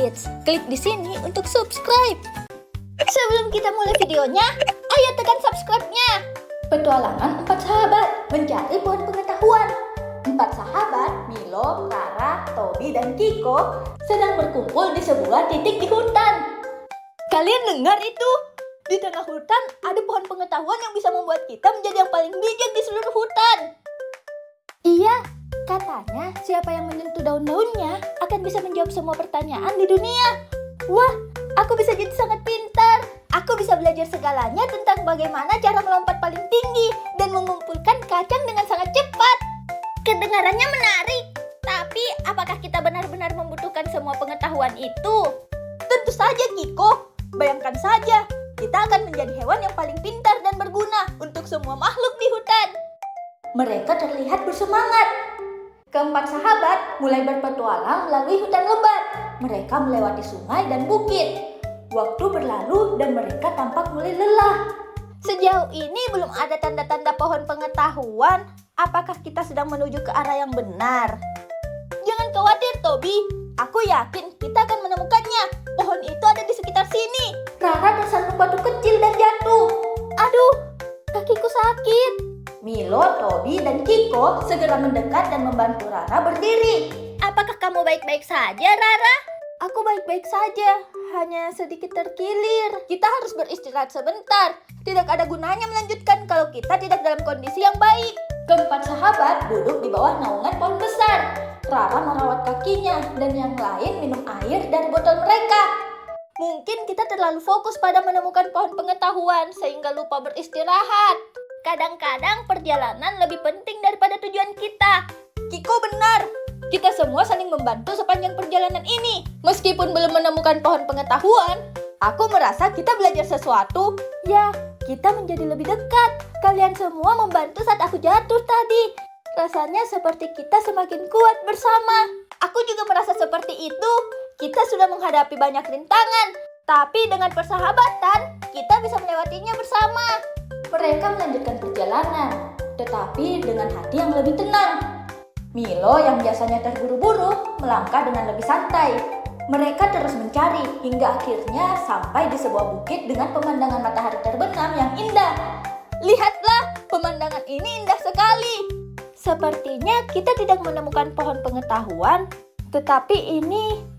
Kids. Klik di sini untuk subscribe. Sebelum kita mulai videonya, ayo tekan subscribe-nya. Petualangan 4 sahabat mencari pohon pengetahuan. 4 sahabat, Milo, Rara, Tobi, dan Kiko, sedang berkumpul di sebuah titik di hutan. Kalian dengar itu? Di tengah hutan ada pohon pengetahuan yang bisa membuat kita menjadi yang paling bijak di seluruh hutan. Iya, katanya siapa yang menyentuh daun-daunnya akan bisa menjawab semua pertanyaan di dunia. Wah, aku bisa jadi sangat pintar. Aku bisa belajar segalanya tentang bagaimana cara melompat paling tinggi dan mengumpulkan kacang dengan sangat cepat. Kedengarannya menarik, tapi apakah kita benar-benar membutuhkan semua pengetahuan itu? Tentu saja, Kiko. Bayangkan saja, kita akan menjadi hewan yang paling pintar dan berguna untuk semua makhluk di hutan. Mereka terlihat bersemangat. Keempat sahabat mulai berpetualang melalui hutan lebat. Mereka melewati sungai dan bukit. Waktu berlalu dan mereka tampak mulai lelah. Sejauh ini belum ada tanda-tanda pohon pengetahuan. Apakah kita sedang menuju ke arah yang benar? Jangan khawatir, Tobi. Aku yakin kita akan menemukannya. Pohon itu ada di sekitar sini. Rara tersandung batu kecil dan jatuh. Aduh, kakiku sakit. Milo, Tobi, dan Kiko segera mendekat dan membantu Rara berdiri. Apakah kamu baik-baik saja, Rara? Aku baik-baik saja, hanya sedikit terkilir. Kita harus beristirahat sebentar. Tidak ada gunanya melanjutkan kalau kita tidak dalam kondisi yang baik. Keempat sahabat duduk di bawah naungan pohon besar. Rara merawat kakinya dan yang lain minum air dari botol mereka. Mungkin kita terlalu fokus pada menemukan pohon pengetahuan sehingga lupa beristirahat. Kadang-kadang perjalanan lebih penting daripada tujuan kita. Kiko benar. Kita semua saling membantu sepanjang perjalanan ini. Meskipun belum menemukan pohon pengetahuan, aku merasa kita belajar sesuatu. Ya, kita menjadi lebih dekat. Kalian semua membantu saat aku jatuh tadi. Rasanya seperti kita semakin kuat bersama. Aku juga merasa seperti itu. Kita sudah menghadapi banyak rintangan. Tapi dengan persahabatan, kita bisa melewatinya bersama. Mereka melanjutkan perjalanan, tetapi dengan hati yang lebih tenang. Milo yang biasanya terburu-buru melangkah dengan lebih santai. Mereka terus mencari hingga akhirnya sampai di sebuah bukit dengan pemandangan matahari terbenam yang indah. Lihatlah, pemandangan ini indah sekali. Sepertinya kita tidak menemukan pohon pengetahuan, tetapi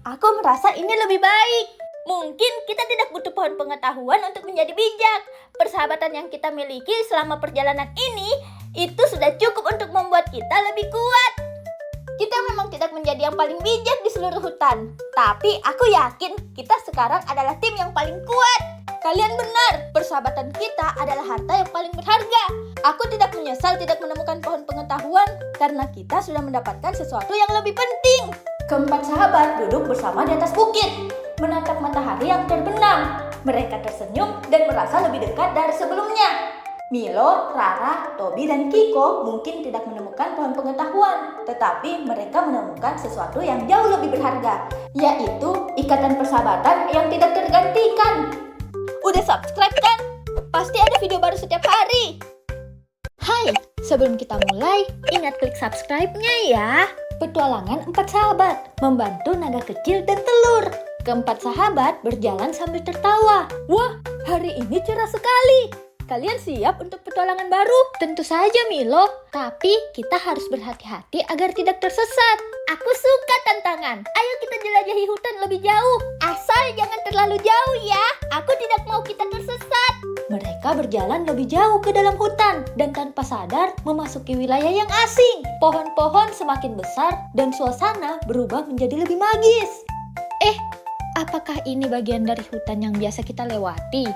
aku merasa ini lebih baik. Mungkin kita tidak butuh pohon pengetahuan untuk menjadi bijak. Persahabatan yang kita miliki selama perjalanan ini itu sudah cukup untuk membuat kita lebih kuat. Kita memang tidak menjadi yang paling bijak di seluruh hutan, tapi aku yakin kita sekarang adalah tim yang paling kuat. Kalian benar, persahabatan kita adalah harta yang paling berharga. Aku tidak menyesal tidak menemukan pohon pengetahuan karena kita sudah mendapatkan sesuatu yang lebih penting. Keempat sahabat duduk bersama di atas bukit, menatap matahari yang terbenam. Mereka tersenyum dan merasa lebih dekat dari sebelumnya. Milo, Rara, Tobi, dan Kiko mungkin tidak menemukan pohon pengetahuan, tetapi mereka menemukan sesuatu yang jauh lebih berharga, yaitu ikatan persahabatan yang tidak tergantikan. Udah subscribe kan? Pasti ada video baru setiap hari. Hai, sebelum kita mulai, ingat klik subscribe-nya ya. Petualangan 4 sahabat, membantu naga kecil dan telur. Keempat sahabat berjalan sambil tertawa. Wah, hari ini cerah sekali. Kalian siap untuk petualangan baru? Tentu saja, Milo. Tapi kita harus berhati-hati agar tidak tersesat. Aku suka tantangan. Ayo kita jelajahi hutan lebih jauh. Asal jangan terlalu jauh ya. Aku tidak mau kita tersesat. Mereka berjalan lebih jauh ke dalam hutan dan tanpa sadar memasuki wilayah yang asing. Pohon-pohon semakin besar dan suasana berubah menjadi lebih magis. Apakah ini bagian dari hutan yang biasa kita lewati?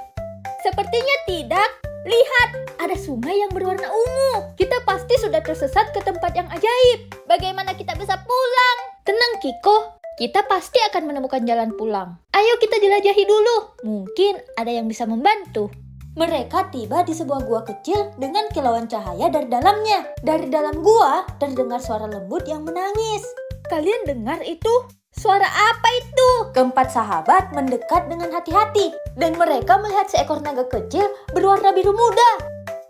Sepertinya tidak. Lihat, ada sungai yang berwarna ungu. Kita pasti sudah tersesat ke tempat yang ajaib. Bagaimana kita bisa pulang? Tenang, Kiko. Kita pasti akan menemukan jalan pulang. Ayo kita jelajahi dulu. Mungkin ada yang bisa membantu. Mereka tiba di sebuah gua kecil dengan kilauan cahaya dari dalamnya. Dari dalam gua terdengar suara lembut yang menangis. Kalian dengar itu? Suara apa itu? Keempat sahabat mendekat dengan hati-hati dan mereka melihat seekor naga kecil berwarna biru muda.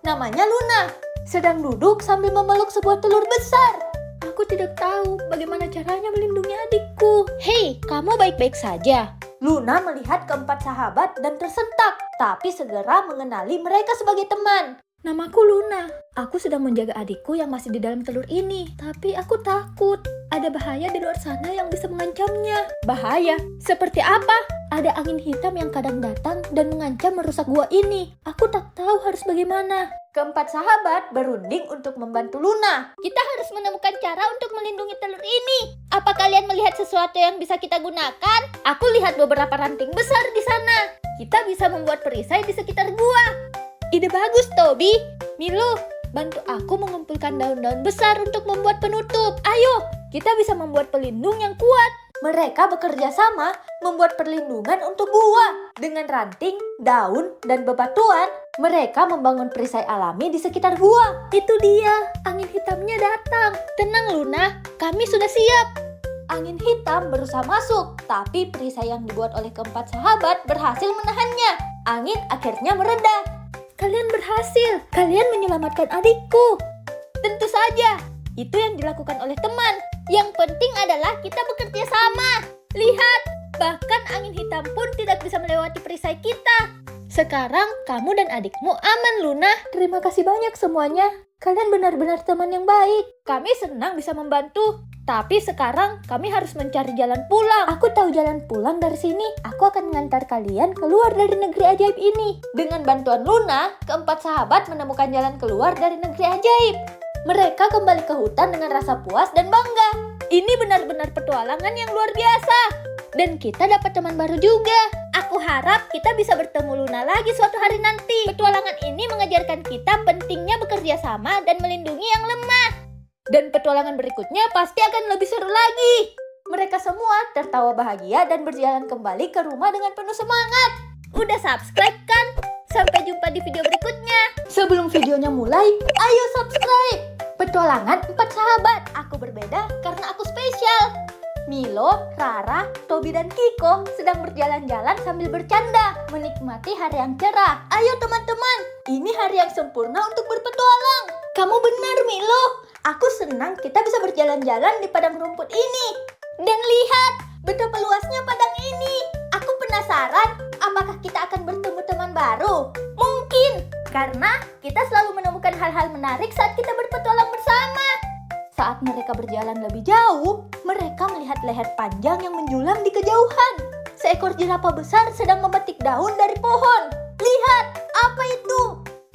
Namanya Luna, sedang duduk sambil memeluk sebuah telur besar. Aku tidak tahu bagaimana caranya melindungi adik. aku. Hei, kamu baik-baik saja? Luna melihat keempat sahabat dan tersentak, tapi segera mengenali mereka sebagai teman. Namaku Luna. Aku sedang menjaga adikku yang masih di dalam telur ini. Tapi aku takut. Ada bahaya di luar sana yang bisa mengancamnya. Bahaya? Seperti apa? Ada angin hitam yang kadang datang dan mengancam merusak gua ini. Aku tak tahu harus bagaimana. Keempat sahabat berunding untuk membantu Luna. Kita harus menemukan cara untuk melindungi telur ini. Apa kalian melihat sesuatu yang bisa kita gunakan? Aku lihat beberapa ranting besar di sana. Kita bisa membuat perisai di sekitar gua. Ide bagus, Toby. Milo, bantu aku mengumpulkan daun-daun besar untuk membuat penutup. Ayo, kita bisa membuat pelindung yang kuat. Mereka bekerja sama membuat perlindungan untuk gua. Dengan ranting, daun, dan bebatuan, mereka membangun perisai alami di sekitar gua. Itu dia, angin hitamnya datang. Tenang Luna, kami sudah siap. Angin hitam berusaha masuk, tapi perisai yang dibuat oleh keempat sahabat berhasil menahannya. Angin akhirnya mereda. Kalian berhasil, kalian menyelamatkan adikku. Tentu saja, itu yang dilakukan oleh teman. Yang penting adalah kita bekerja sama. Lihat, bahkan angin hitam pun tidak bisa melewati perisai kita. Sekarang kamu dan adikmu aman, Luna. Terima kasih banyak semuanya. Kalian benar-benar teman yang baik. Kami senang bisa membantu. Tapi sekarang kami harus mencari jalan pulang. Aku tahu jalan pulang dari sini. Aku akan mengantar kalian keluar dari negeri ajaib ini. Dengan bantuan Luna, keempat sahabat menemukan jalan keluar dari negeri ajaib. Mereka kembali ke hutan dengan rasa puas dan bangga. Ini benar-benar petualangan yang luar biasa. Dan kita dapat teman baru juga. Aku harap kita bisa bertemu Luna lagi suatu hari nanti. Petualangan ini mengajarkan kita pentingnya bekerja sama dan melindungi yang lemah. Dan petualangan berikutnya pasti akan lebih seru lagi. Mereka semua tertawa bahagia dan berjalan kembali ke rumah dengan penuh semangat. Udah subscribe kan? Sampai jumpa di video berikutnya. Sebelum videonya mulai, ayo subscribe. Petualangan 4 sahabat. Aku berbeda karena aku spesial. Milo, Rara, Toby, dan Kiko sedang berjalan-jalan sambil bercanda, menikmati hari yang cerah. Ayo teman-teman, ini hari yang sempurna untuk berpetualang. Kamu benar, Milo. Aku senang kita bisa berjalan-jalan di padang rumput ini. Dan lihat, betapa luasnya padang ini. Aku penasaran, apakah kita akan bertemu teman baru? Mungkin, karena kita selalu menemukan hal-hal menarik saat kita berpetualang bersama. Saat mereka berjalan lebih jauh, mereka melihat leher panjang yang menjulang di kejauhan. Seekor jerapah besar sedang memetik daun dari pohon. Lihat, apa itu?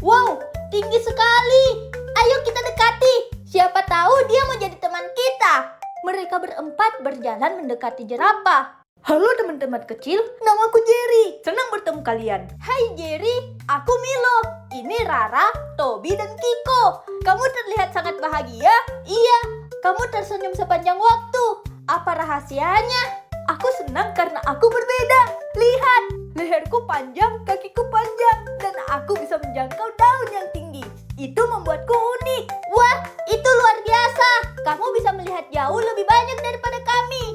Wow, tinggi sekali. Ayo kita dekati. Siapa tahu dia mau jadi teman kita. Mereka berempat berjalan mendekati jerapah. Halo teman-teman kecil, namaku Jerry. Senang bertemu kalian. Hai Jerry, aku Milo. Ini Rara, Toby, dan Kiko. Kamu terlihat sangat bahagia. Iya, kamu tersenyum sepanjang waktu. Apa rahasianya? Aku senang karena aku berbeda. Lihat, leherku panjang, kakiku panjang, dan aku bisa menjangkau daun yang tinggi. Itu membuatku unik. Wah, itu luar biasa. Kamu bisa melihat jauh lebih banyak daripada kami.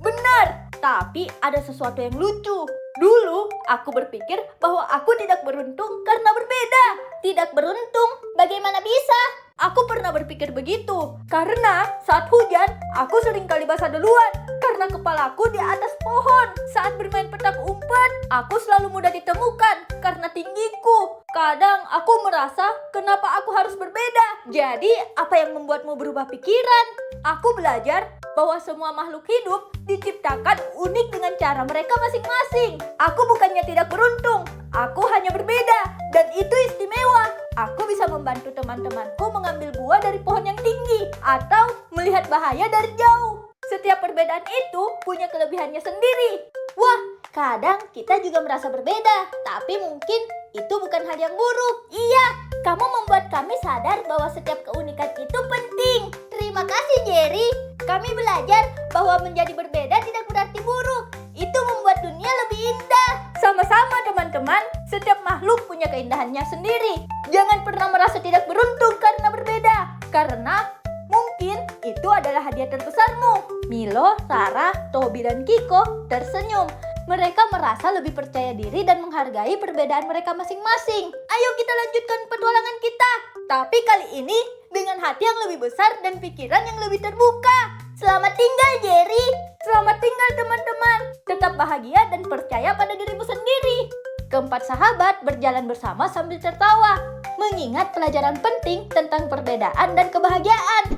Benar, tapi ada sesuatu yang lucu. Dulu, aku berpikir bahwa aku tidak beruntung karena berbeda. Tidak beruntung? Bagaimana bisa? Aku pernah berpikir begitu. Karena saat hujan, aku sering kali basah duluan. Karena kepalaku di atas pohon. Saat bermain petak umpet, aku selalu mudah ditemukan karena tinggiku. Kadang aku merasa kenapa aku harus berbeda. Jadi, apa yang membuatmu berubah pikiran? Aku belajar bahwa semua makhluk hidup diciptakan unik dengan cara mereka masing-masing. Aku bukannya tidak beruntung, aku hanya berbeda. Dan itu istimewa. Aku bisa membantu teman-temanku mengambil buah dari pohon yang tinggi atau melihat bahaya dari jauh. Setiap perbedaan itu punya kelebihannya sendiri. Wah, kadang kita juga merasa berbeda, tapi mungkin itu bukan hal yang buruk. Iya, kamu membuat kami sadar bahwa setiap keunikan itu penting. Terima kasih Jerry. Kami belajar bahwa menjadi berbeda tidak berarti buruk. Itu membuat dunia lebih indah. Sama-sama teman-teman, setiap makhluk punya keindahannya sendiri. Jangan pernah merasa tidak beruntung karena berbeda. Karena mungkin itu adalah hadiah terbesarmu. Milo, Sarah, Toby, dan Kiko tersenyum. Mereka merasa lebih percaya diri dan menghargai perbedaan mereka masing-masing. Ayo kita lanjutkan petualangan kita. Tapi kali ini dengan hati yang lebih besar dan pikiran yang lebih terbuka. Selamat tinggal, Jerry. Selamat tinggal, teman-teman. Tetap bahagia dan percaya pada dirimu sendiri. Keempat sahabat berjalan bersama sambil tertawa, mengingat pelajaran penting tentang perbedaan dan kebahagiaan.